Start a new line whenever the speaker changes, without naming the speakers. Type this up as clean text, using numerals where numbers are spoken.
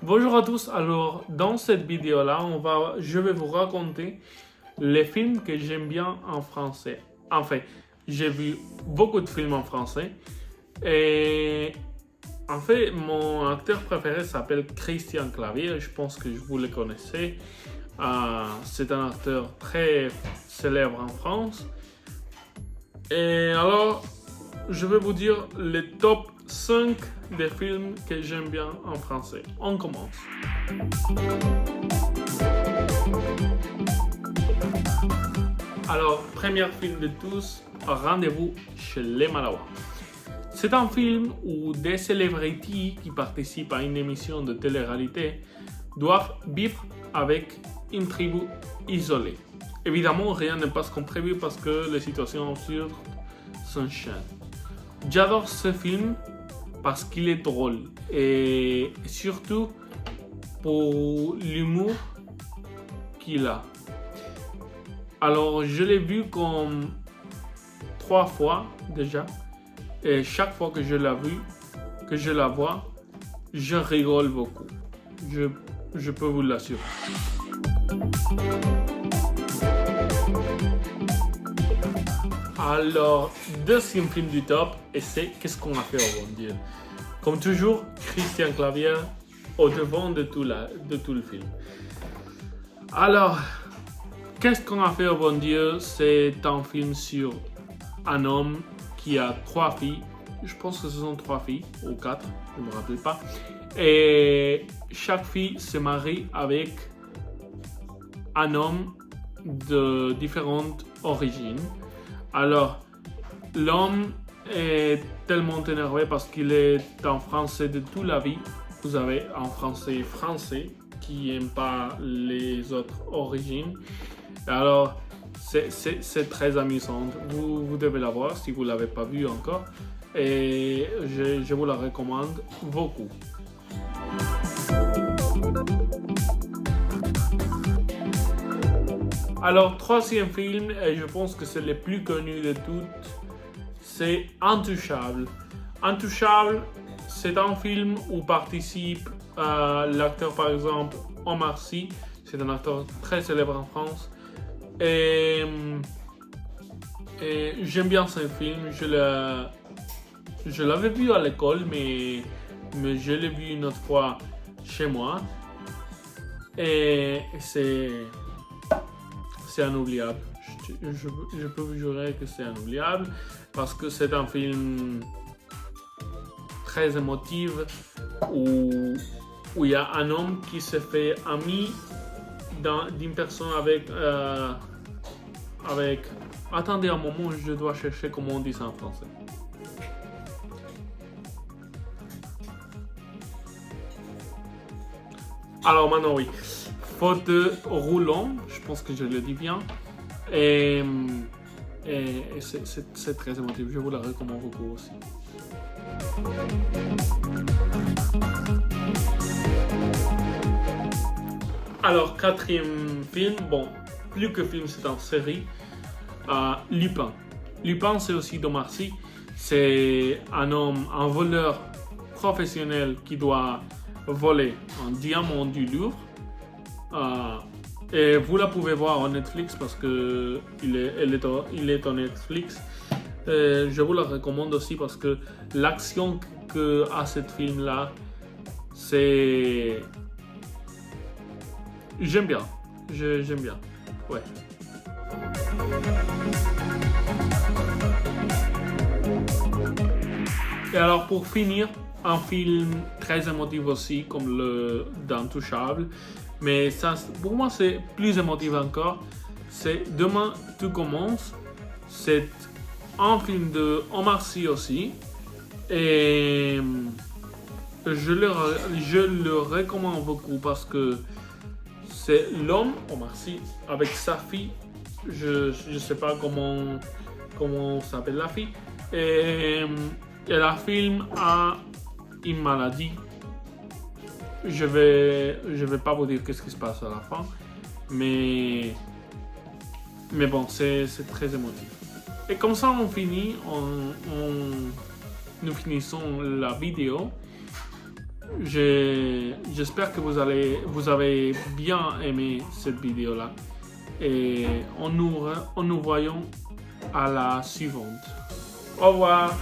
Bonjour à tous, alors dans cette vidéo-là, je vais vous raconter les films que j'aime bien en français. Enfin, j'ai vu beaucoup de films en français et en fait, mon acteur préféré s'appelle Christian Clavier, je pense que vous le connaissez. C'est un acteur très célèbre en France. Et alors, je vais vous dire les top 5 des films que j'aime bien en français. On commence. Alors, premier film de tous, Rendez-vous chez les Malawars. C'est un film où des célébrités qui participent à une émission de télé-réalité doivent vivre avec une tribu isolée. Évidemment, rien ne passe comme prévu parce que les situations absurdes s'enchaînent. J'adore ce film parce qu'il est drôle et surtout pour l'humour qu'il a. Alors, je l'ai vu comme 3 fois déjà et chaque fois que je la vois, je rigole beaucoup. Je peux vous l'assurer. Alors, deuxième film du top, et c'est Qu'est-ce qu'on a fait au bon Dieu. Comme toujours, Christian Clavier au devant de tout le film. Alors, Qu'est-ce qu'on a fait au bon Dieu, c'est un film sur un homme qui a 3 filles. Je pense que ce sont 3 filles, ou 4, je ne me rappelle pas. Et chaque fille se marie avec un homme de différentes origines. Alors, l'homme est tellement énervé parce qu'il est un Français de toute la vie. Vous avez un Français qui n'aime pas les autres origines. Alors, c'est très amusant. Vous devez la voir si vous ne l'avez pas vu encore. Et je vous la recommande beaucoup. Alors, troisième film, et je pense que c'est le plus connu de toutes, c'est Intouchable. Intouchable, c'est un film où participe l'acteur, par exemple, Omar Sy. C'est un acteur très célèbre en France. Et j'aime bien ce film. Je l'avais vu à l'école, mais je l'ai vu une autre fois chez moi. Et c'est inoubliable. Je peux vous jurer que c'est inoubliable parce que c'est un film très émotif où il y a un homme qui se fait ami d'une personne avec... Attendez un moment, je dois chercher comment on dit ça en français. Alors maintenant oui, fauteuil roulant, je pense que je le dis bien, et c'est très émotif, je vous la recommande beaucoup aussi. Alors, quatrième film, bon, plus que film, c'est une série, Lupin. Lupin, c'est aussi d'Omar Sy. C'est un homme, un voleur professionnel qui doit voler un diamant du Louvre. Et vous la pouvez voir en Netflix parce que il est en Netflix. Je vous la recommande aussi parce que l'action que a ce film-là, c'est... J'aime bien. J'aime bien. Ouais. Et alors pour finir, un film très émotif aussi comme le d'Intouchable. Mais ça, pour moi, c'est plus émotif encore. C'est Demain tout commence. C'est un film de Omar Sy aussi. Et je le recommande beaucoup parce que c'est l'homme, Omar Sy, avec sa fille. Je ne sais pas comment s'appelle la fille. Et la film a une maladie. Je vais pas vous dire qu'est-ce qui se passe à la fin, mais bon, c'est très émotif. Et comme ça, on finit, nous finissons la vidéo. Je j'espère que vous avez bien aimé cette vidéo-là. Et nous voyons à la suivante. Au revoir.